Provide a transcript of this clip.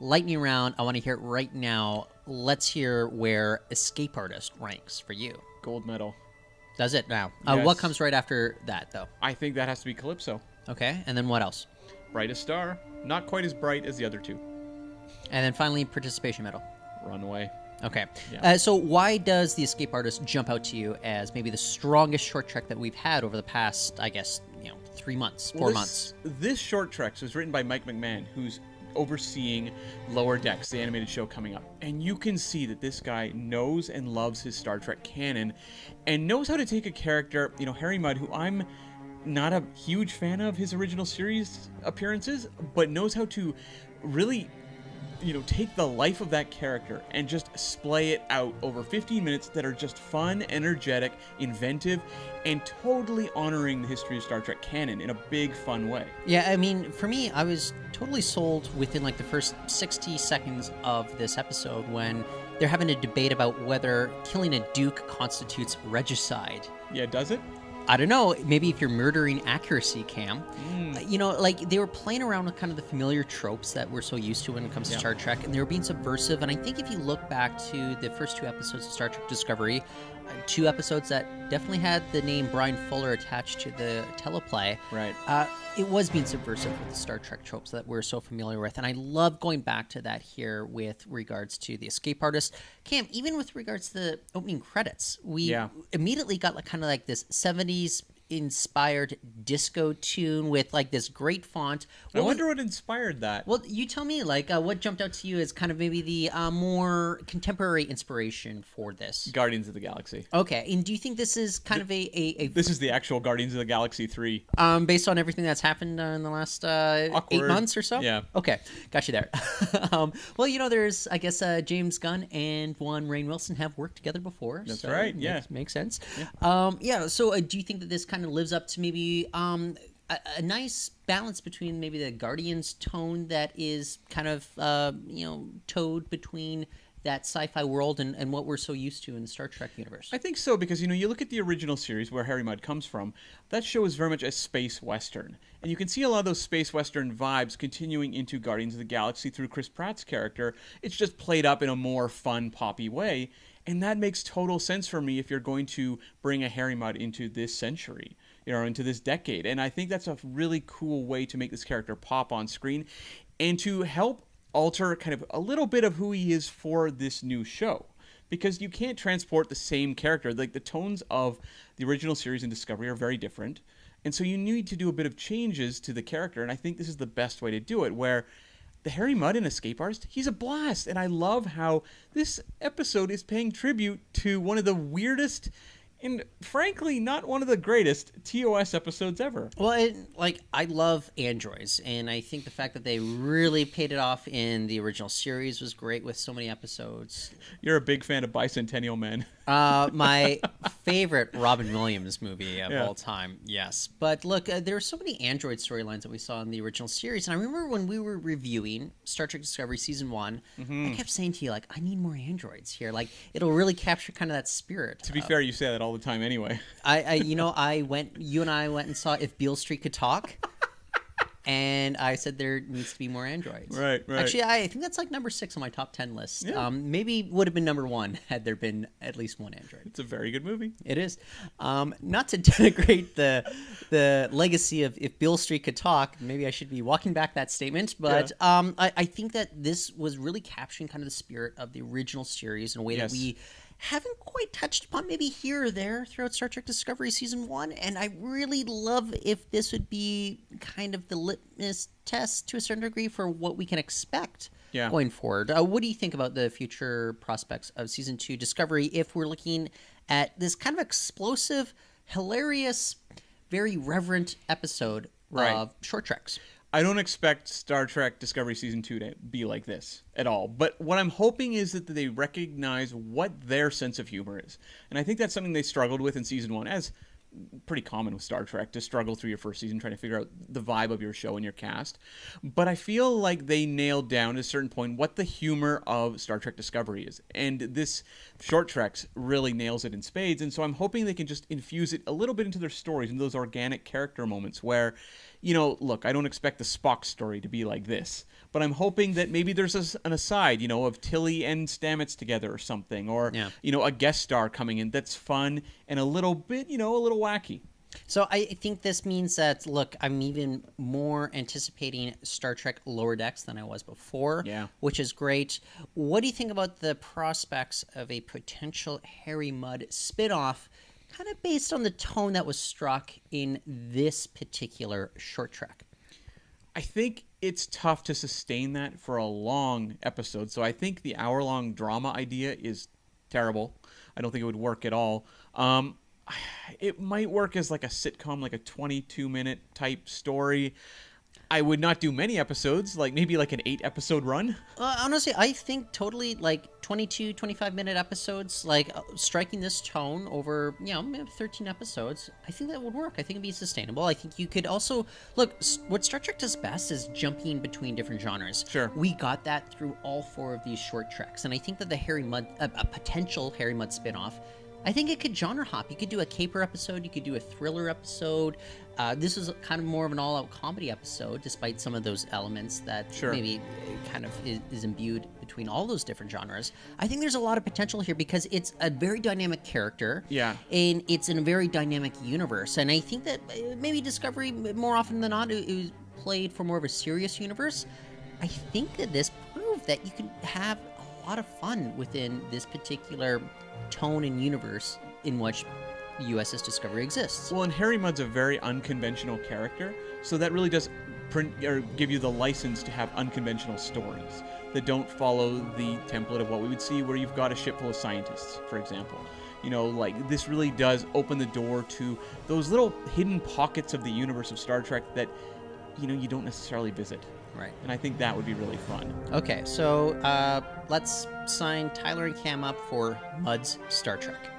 lightning round. I want to hear it right now. Let's hear where Escape Artist ranks for you. Gold medal. Does it now? Yes. What comes right after that, though? I think that has to be Calypso. Okay, and then what else? Brightest star. Not quite as bright as the other two. And then finally, participation medal. Runaway. Okay. Yeah. So why does the Escape Artist jump out to you as maybe the strongest short trek that we've had over the past, I guess, 3 months, 4 months? This short trek was written by Mike McMahon, who's overseeing Lower Decks, the animated show coming up. And you can see that this guy knows and loves his Star Trek canon and knows how to take a character, Harry Mudd, who I'm not a huge fan of his original series appearances, but knows how to really take the life of that character and just splay it out over 15 minutes that are just fun, energetic, inventive, and totally honoring the history of Star Trek canon in a big, fun way. Yeah, I mean, for me, I was totally sold within like the first 60 seconds of this episode when they're having a debate about whether killing a duke constitutes regicide. Yeah, does it? I don't know, maybe if you're murdering accuracy, Cam. Like they were playing around with kind of the familiar tropes that we're so used to when it comes to Star Trek, and they were being subversive. And I think if you look back to the first 2 episodes of Star Trek Discovery, 2 episodes that definitely had the name Brian Fuller attached to the teleplay. Right. It was being subversive with the Star Trek tropes that we're so familiar with. And I love going back to that here with regards to the Escape Artist. Cam, even with regards to the opening credits, we immediately got like kind of like this 70s inspired disco tune with like this great font. I wonder what inspired that. Well, you tell me, like, what jumped out to you as kind of maybe the more contemporary inspiration for this? Guardians of the Galaxy. Okay, and do you think this is kind of a This is the actual Guardians of the Galaxy 3. Based on everything that's happened in the last 8 months or so? Yeah. Okay, got you there. Well, there's, I guess, James Gunn and Juan Rainn Wilson have worked together before. That's right, yeah. Makes sense. Yeah. So do you think that this kind of lives up to maybe a nice balance between maybe the Guardians tone that is kind of towed between that sci-fi world and what we're so used to in the Star Trek universe? I think so, because you look at the original series where Harry Mudd comes from. That show is very much a space western, and you can see a lot of those space western vibes continuing into Guardians of the Galaxy through Chris Pratt's character. It's just played up in a more fun, poppy way, and that makes total sense for me if you're going to bring a Harry Mudd into this century, into this decade. And I think that's a really cool way to make this character pop on screen and to help alter kind of a little bit of who he is for this new show. Because you can't transport the same character. Like, the tones of the original series and Discovery are very different. And so you need to do a bit of changes to the character. And I think this is the best way to do it, where the Harry Mudd in Escape Artist, he's a blast. And I love how this episode is paying tribute to one of the weirdest and frankly not one of the greatest TOS episodes ever. Well, I love androids, and I think the fact that they really paid it off in the original series was great with so many episodes. You're a big fan of Bicentennial Men. My favorite Robin Williams movie of all time, yes. But look, there are so many android storylines that we saw in the original series, and I remember when we were reviewing Star Trek Discovery Season 1, I kept saying to you, like, I need more androids here. Like, it'll really capture kind of that spirit. To be fair, you say that all the time anyway. You and I went and saw If Beale Street Could Talk. And I said there needs to be more androids. Right. Actually, I think that's like number 6 on my top 10 list. Yeah. Maybe would have been number 1 had there been at least one android. It's a very good movie. It is. Not to denigrate the legacy of If Beale Street Could Talk. Maybe I should be walking back that statement. But I think that this was really capturing kind of the spirit of the original series in a way that we haven't quite touched upon, maybe here or there throughout Star Trek Discovery Season 1, and I really love if this would be kind of the litmus test to a certain degree for what we can expect going forward. What do you think about the future prospects of Season 2 Discovery if we're looking at this kind of explosive, hilarious, very reverent episode of short treks? I don't expect Star Trek Discovery Season 2 to be like this at all. But what I'm hoping is that they recognize what their sense of humor is. And I think that's something they struggled with in Season 1, as pretty common with Star Trek, to struggle through your first season trying to figure out the vibe of your show and your cast. But I feel like they nailed down at a certain point what the humor of Star Trek Discovery is. And this Short Treks really nails it in spades. And so I'm hoping they can just infuse it a little bit into their stories, and those organic character moments where, look, I don't expect the Spock story to be like this, but I'm hoping that maybe there's an aside, of Tilly and Stamets together or something, or a guest star coming in that's fun and a little bit, a little wacky. So I think this means that, look, I'm even more anticipating Star Trek Lower Decks than I was before, which is great. What do you think about the prospects of a potential Harry Mudd spinoff, kind of based on the tone that was struck in this particular short trek? I think it's tough to sustain that for a long episode, so I think the hour-long drama idea is terrible. I don't think it would work at all. It might work as like a sitcom, like a 22-minute type story. I would not do many episodes, like maybe like an 8-episode run. Honestly, I think totally like 22, 25-minute episodes, like striking this tone over, maybe 13 episodes, I think that would work. I think it'd be sustainable. I think you could also, look, what Star Trek does best is jumping between different genres. Sure. We got that through all 4 of these short treks, and I think that the Harry Mudd, a potential Harry Mudd spinoff, I think it could genre hop. You could do a caper episode. You could do a thriller episode. This is kind of more of an all-out comedy episode, despite some of those elements that maybe kind of is imbued between all those different genres. I think there's a lot of potential here because it's a very dynamic character. Yeah. And it's in a very dynamic universe. And I think that maybe Discovery, more often than not, it was played for more of a serious universe. I think that this proved that you can have a lot of fun within this particular tone and universe in which USS Discovery exists. Well, and Harry Mudd's a very unconventional character, so that really does give you the license to have unconventional stories that don't follow the template of what we would see where you've got a ship full of scientists, for example. Like this really does open the door to those little hidden pockets of the universe of Star Trek that, you don't necessarily visit. Right. And I think that would be really fun. Okay, so let's sign Tyler and Cam up for Mudd's Star Trek.